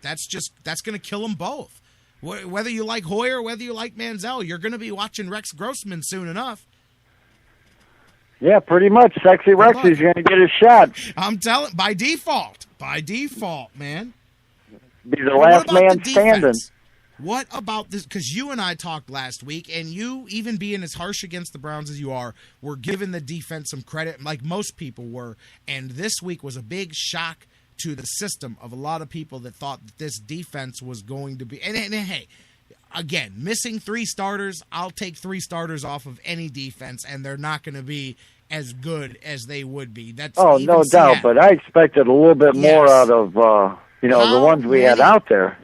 That's going to kill them both. Whether you like Hoyer, whether you like Manziel, you're going to be watching Rex Grossman soon enough. Yeah, pretty much. Sexy Rex is going to get his shot. I'm telling, by default, man. Be the last man standing. What about this? Because you and I talked last week, and you, even being as harsh against the Browns as you are, were giving the defense some credit, like most people were. And this week was a big shock to the system of a lot of people that thought that this defense was going to be. And hey, again, missing 3 starters, I'll take 3 starters off of any defense, and they're not going to be as good as they would be. That's no doubt. But I expected a little bit more out of the ones we had out there.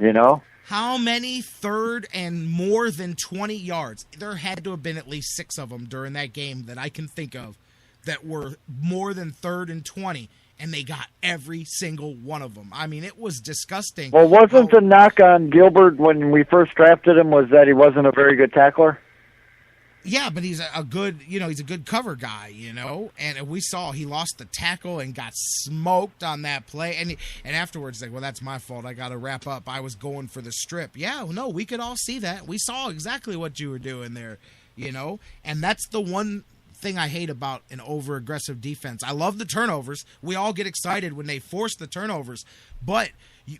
How many third and more than 20 yards? There had to have been at least 6 of them during that game that I can think of that were more than third and 20, and they got every single one of them. I mean, it was disgusting. Well, wasn't the knock on Gilbert when we first drafted him was that he wasn't a very good tackler? Yeah, but he's a good, he's a good cover guy, And we saw he lost the tackle and got smoked on that play. And afterwards, well, that's my fault. I got to wrap up. I was going for the strip. Yeah, no, we could all see that. We saw exactly what you were doing there, And that's the one thing I hate about an over-aggressive defense. I love the turnovers. We all get excited when they force the turnovers. But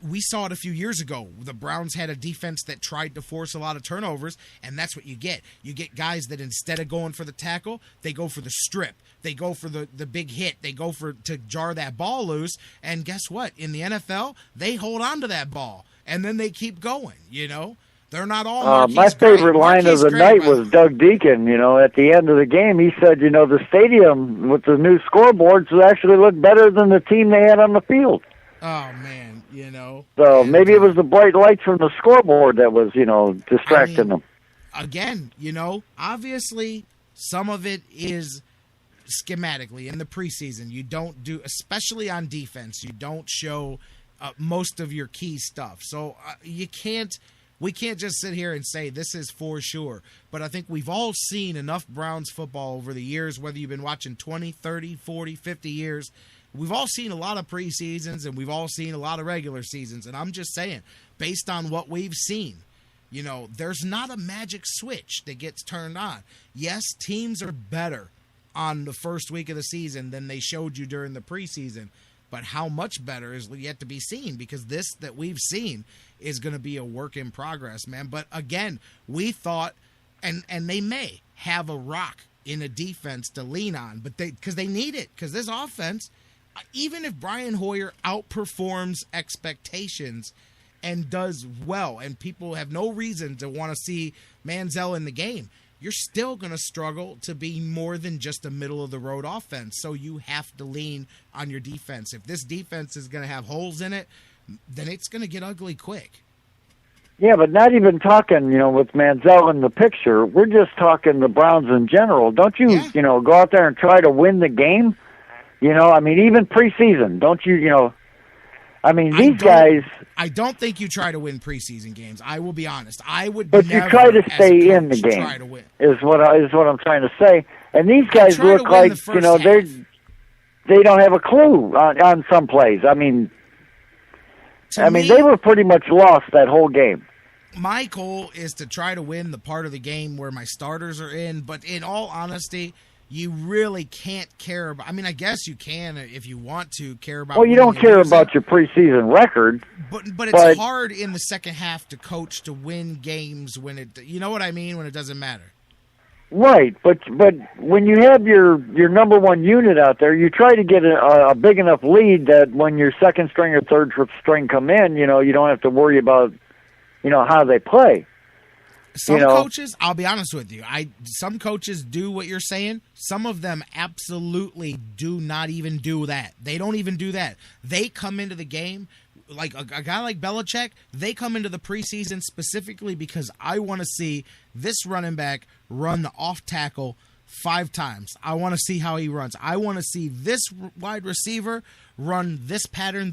we saw it a few years ago. The Browns had a defense that tried to force a lot of turnovers, and that's what you get. You get guys that instead of going for the tackle, they go for the strip. They go for the big hit. They go to jar that ball loose. And guess what? In the NFL, they hold on to that ball, and then they keep going, They're not all my favorite line of the night was Doug Deacon, at the end of the game. He said, the stadium with the new scoreboards actually looked better than the team they had on the field. Oh, man, So maybe it was the bright lights from the scoreboard that was, distracting them. Again, obviously some of it is schematically in the preseason. You don't do, especially on defense, you don't show most of your key stuff. So we can't just sit here and say this is for sure. But I think we've all seen enough Browns football over the years, whether you've been watching 20, 30, 40, 50 years. We've all seen a lot of preseasons, and we've all seen a lot of regular seasons. And I'm just saying, based on what we've seen, there's not a magic switch that gets turned on. Yes, teams are better on the first week of the season than they showed you during the preseason. But how much better is yet to be seen, because this that we've seen is going to be a work in progress, man. But again, we thought, and they may have a rock in a defense to lean on, but because they need it, because this offense, even if Brian Hoyer outperforms expectations and does well, and people have no reason to want to see Manziel in the game, you're still going to struggle to be more than just a middle-of-the-road offense. So you have to lean on your defense. If this defense is going to have holes in it, then it's going to get ugly quick. Yeah, but not even talking, with Manziel in the picture. We're just talking the Browns in general. Don't you, go out there and try to win the game? Even preseason, don't you, these guys... I don't think you try to win preseason games. I will be honest. I would But never, you try to stay in the game, try to win. is what I'm trying to say. And these guys look like, they don't have a clue on some plays. They were pretty much lost that whole game. My goal is to try to win the part of the game where my starters are in, but in all honesty, you really can't care about. I guess you can if you want to care about. Well, you don't care about your preseason record, but it's hard in the second half to coach to win games when it. You know what I mean? When it doesn't matter. Right, but when you have your number one unit out there, you try to get a big enough lead that when your second string or third string come in, you don't have to worry about how they play. Some coaches, I'll be honest with you, some coaches do what you're saying. Some of them absolutely do not even do that. They don't even do that. They come into the game, like a guy like Belichick, they come into the preseason specifically because I want to see this running back run the off tackle 5 times. I want to see how he runs. I want to see this wide receiver run this pattern, and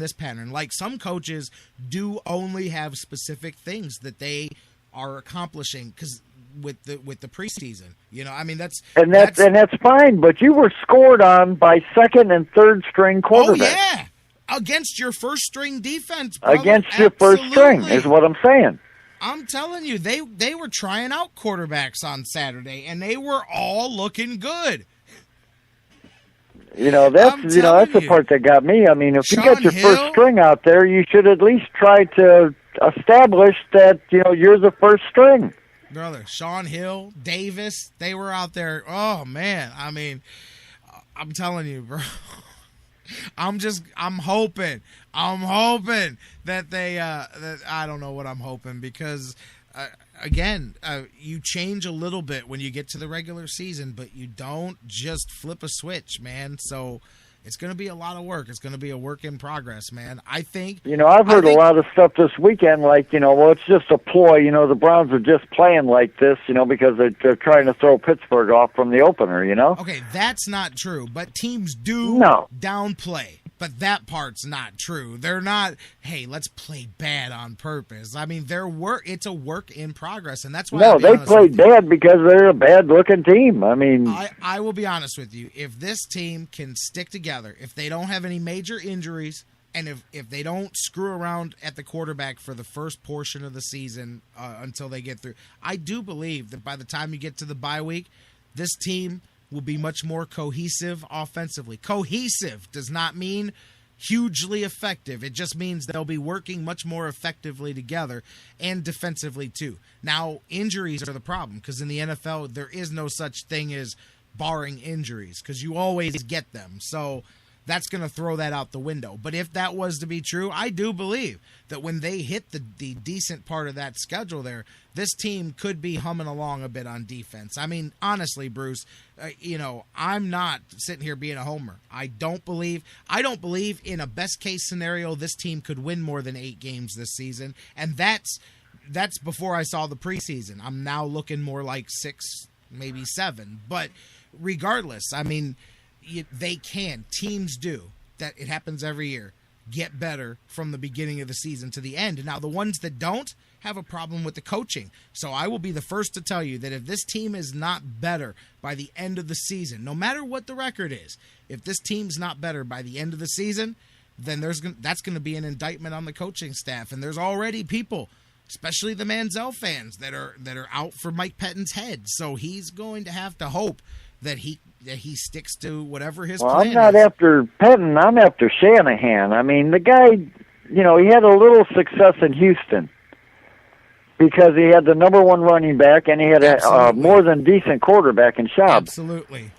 this pattern. Like some coaches do only have specific things that they are accomplishing because with the preseason, that's fine. But you were scored on by second and third string quarterbacks. Oh yeah, Against your first string defense, brother. Against your first string is what I'm saying. I'm telling you, they were trying out quarterbacks on Saturday, and they were all looking good. That's the part that got me. I mean, if you got your first string out there, you should at least try to establish that, you're the first string. Brother, Sean Hill, Davis, they were out there. Oh, man. I mean, I'm telling you, bro. I'm hoping that they, that I don't know what I'm hoping because, again, you change a little bit when you get to the regular season, but you don't just flip a switch, man. So it's going to be a lot of work. It's going to be a work in progress, man. I think. I've heard a lot of stuff this weekend, like, well, it's just a ploy. The Browns are just playing like this, because they're trying to throw Pittsburgh off from the opener, Okay, that's not true, but teams do downplay. But that part's not true. They're not, hey, let's play bad on purpose. I mean, it's a work in progress, and that's why. No, they played bad because they're a bad-looking team. I mean, I will be honest with you. If this team can stick together, if they don't have any major injuries, and if they don't screw around at the quarterback for the first portion of the season until they get through, I do believe that by the time you get to the bye week, this team will be much more cohesive offensively. Cohesive does not mean hugely effective. It just means they'll be working much more effectively together and defensively too. Now, injuries are the problem because in the NFL, there is no such thing as barring injuries because you always get them. So that's going to throw that out the window. But if that was to be true, I do believe that when they hit the decent part of that schedule there, this team could be humming along a bit on defense. I mean, honestly, Bruce, I'm not sitting here being a homer. I don't believe in a best case scenario this team could win more than 8 games this season, and that's before I saw the preseason. I'm now looking more like 6, maybe 7. But regardless, I mean, teams do that. It happens every year. Get better from the beginning of the season to the end. And now the ones that don't have a problem with the coaching. So I will be the first to tell you that if this team is not better by the end of the season, no matter what the record is, if this team's not better by the end of the season, then that's going to be an indictment on the coaching staff. And there's already people, especially the Manziel fans, that are out for Mike Pettine's head. So he's going to have to hope that he sticks to whatever his plan is. I'm not after Pettin. I'm after Shanahan. I mean, the guy, he had a little success in Houston because he had the number 1 running back and he had a more than decent quarterback in Schaub. Absolutely.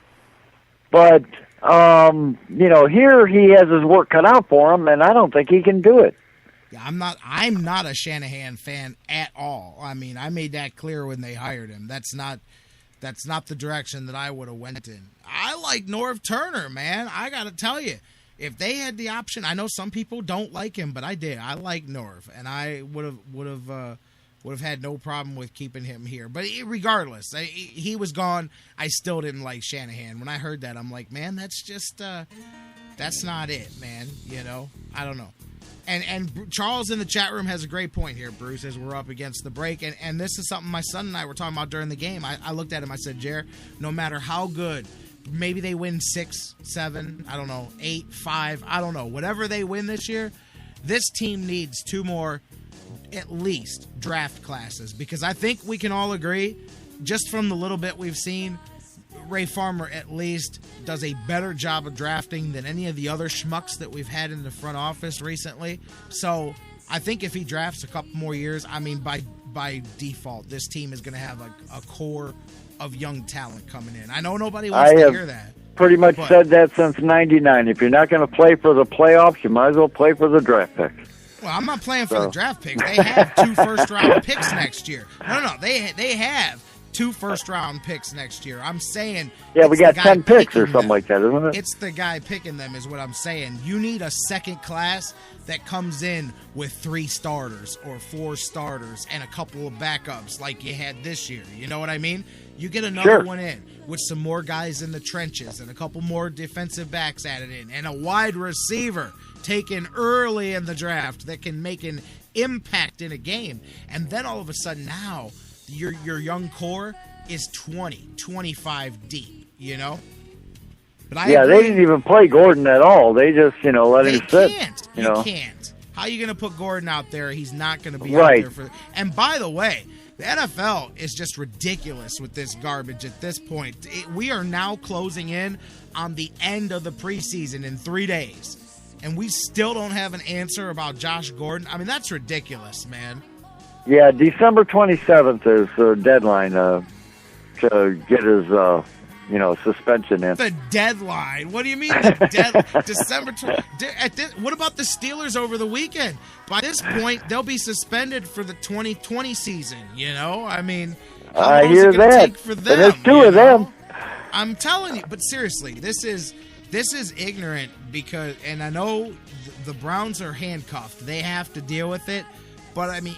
But, here he has his work cut out for him, and I don't think he can do it. Yeah, I'm not a Shanahan fan at all. I mean, I made that clear when they hired him. That's not the direction that I would have went in. I like Norv Turner, man. I got to tell you, if they had the option, I know some people don't like him, but I did. I like Norv, and I would have had no problem with keeping him here. But regardless, he was gone. I still didn't like Shanahan. When I heard that, I'm like, man, that's just that's not it, man. I don't know. And Charles in the chat room has a great point here, Bruce, as we're up against the break. And this is something my son and I were talking about during the game. I looked at him, I said, Jer, no matter how good, maybe they win 6, 7, I don't know, 8, 5, I don't know. Whatever they win this year, this team needs 2 more, at least, draft classes. Because I think we can all agree, just from the little bit we've seen, Ray Farmer at least does a better job of drafting than any of the other schmucks that we've had in the front office recently. So I think if he drafts a couple more years, I mean, by default, this team is going to have a core of young talent coming in. I know nobody wants to hear that. Pretty much said that since '99. If you're not going to play for the playoffs, you might as well play for the draft picks. Well, I'm not playing for the draft picks. They have 2 first-round picks next year. No, they have 2 first-round picks next year. I'm saying... Yeah, we got 10 picks or something like that, isn't it? It's the guy picking them is what I'm saying. You need a second class that comes in with 3 starters or 4 starters and a couple of backups like you had this year. You know what I mean? You get another one in with some more guys in the trenches and a couple more defensive backs added in and a wide receiver taken early in the draft that can make an impact in a game. And then all of a sudden now... Your young core is 20, 25 deep, But I they didn't even play Gordon at all. They just, let him sit. You can't. How are you going to put Gordon out there? He's not going to be right. out there for. And by the way, the NFL is just ridiculous with this garbage at this point. We are now closing in on the end of the preseason in 3 days, and we still don't have an answer about Josh Gordon. I mean, that's ridiculous, man. Yeah, December 27th is the deadline to get his, suspension in. The deadline? What do you mean December 20th? What about the Steelers over the weekend? By this point, they'll be suspended for the 2020 season, I mean, how long I hear is it gonna that. take for them? And there's two of them. I'm telling you, but seriously, this is ignorant because, and I know the Browns are handcuffed. They have to deal with it, but I mean,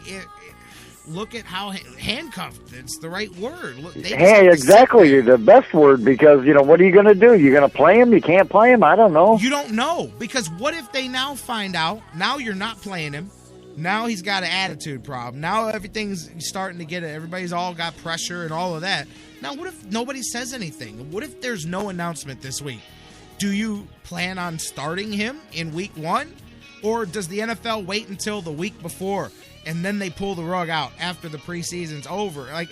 look at how handcuffed. It's the right word. Hey, exactly. The best word, because, what are you going to do? You're going to play him? You can't play him? I don't know. You don't know, because what if they now find out, now you're not playing him, now he's got an attitude problem, now everything's starting to get it, everybody's all got pressure and all of that. Now, what if nobody says anything? What if there's no announcement this week? Do you plan on starting him in week 1? Or does the NFL wait until the week before and then they pull the rug out after the preseason's over? Like,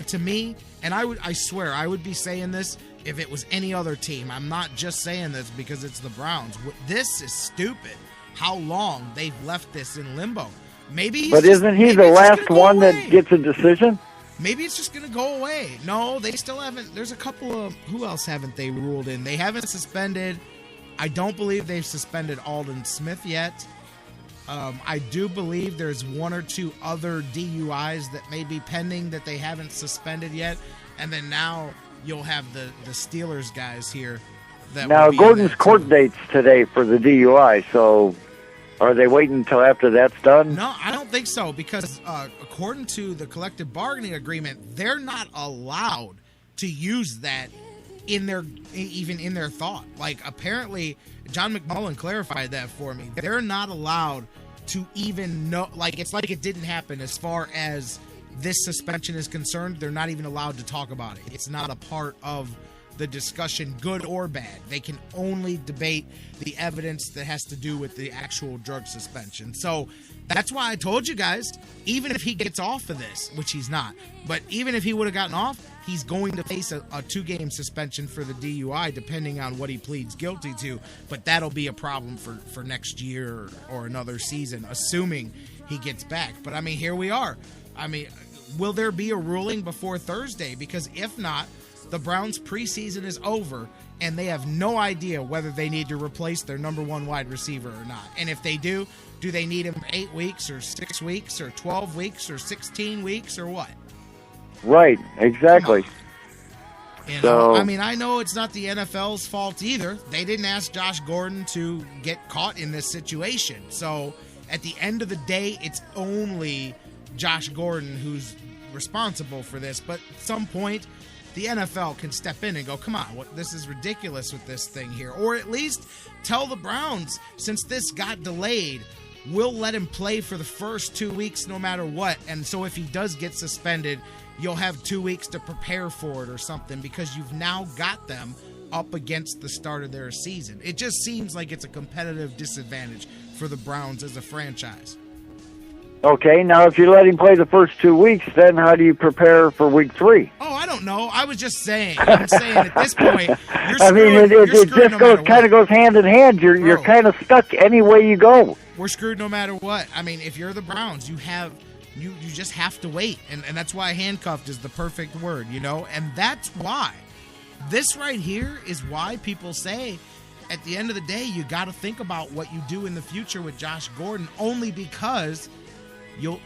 to me, and I swear I would be saying this if it was any other team. I'm not just saying this because it's the Browns. This is stupid. How long they've left this in limbo. But isn't he the last one that gets a decision? Maybe it's just going to go away. No, they still haven't. There's a couple of, who else haven't they ruled in? They haven't suspended. I don't believe they've suspended Aldon Smith yet. I do believe there's 1 or 2 other DUIs that may be pending that they haven't suspended yet. And then now you'll have the Steelers guys here. Now, Gordon's court date's today for the DUI, so are they waiting until after that's done? No, I don't think so, because according to the collective bargaining agreement, they're not allowed to use that even in their thought. Like, apparently, John McMullen clarified that for me. They're not allowed to even know, like, it's like it didn't happen as far as this suspension is concerned. They're not even allowed to talk about it. It's not a part of the discussion, good or bad. They can only debate the evidence that has to do with the actual drug suspension. So that's why I told you guys, even if he gets off of this, which he's not, but even if he would have gotten off, he's going to face a 2-game suspension for the DUI, depending on what he pleads guilty to. But that'll be a problem for next year or another season, assuming he gets back. But, I mean, here we are. I mean, will there be a ruling before Thursday? Because if not, the Browns' preseason is over, and they have no idea whether they need to replace their number 1 wide receiver or not. And if they do they need him 8 weeks or 6 weeks or 12 weeks or 16 weeks or what? Right, exactly. I mean, I know it's not the NFL's fault either. They didn't ask Josh Gordon to get caught in this situation. So at the end of the day, it's only Josh Gordon who's responsible for this. But at some point, the NFL can step in and go, come on, this is ridiculous with this thing here. Or at least tell the Browns, since this got delayed, we'll let him play for the first 2 weeks no matter what. And so if he does get suspended, you'll have 2 weeks to prepare for it or something, because you've now got them up against the start of their season. It just seems like it's a competitive disadvantage for the Browns as a franchise. Okay, now if you let him play the first 2 weeks, then how do you prepare for week 3? Oh, I don't know. I was just saying. I'm saying at this point, you're screwed. I mean, it just kind of goes hand in hand. You're kind of stuck any way you go. We're screwed no matter what. I mean, if you're the Browns, you just have to wait, and that's why handcuffed is the perfect word, and that's why. This right here is why people say, at the end of the day, you got to think about what you do in the future with Josh Gordon, only because you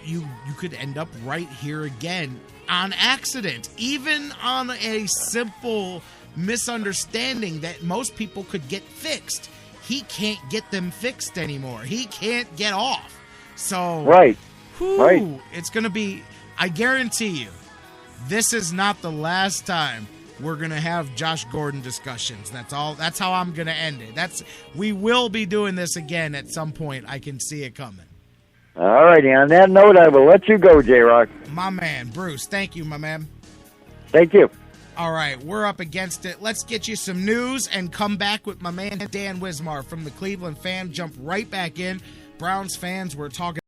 could end up right here again on accident, even on a simple misunderstanding that most people could get fixed. He can't get them fixed anymore. He can't get off. So right. It's going to be, I guarantee you, this is not the last time we're going to have Josh Gordon discussions. That's all. That's how I'm going to end it. We will be doing this again at some point. I can see it coming. All righty. On that note, I will let you go, J-Rock. My man, Bruce. Thank you, my man. Thank you. All right, we're up against it. Let's get you some news and come back with my man Dan Wismar from the Cleveland Fan. Jump right back in. Browns fans, we're talking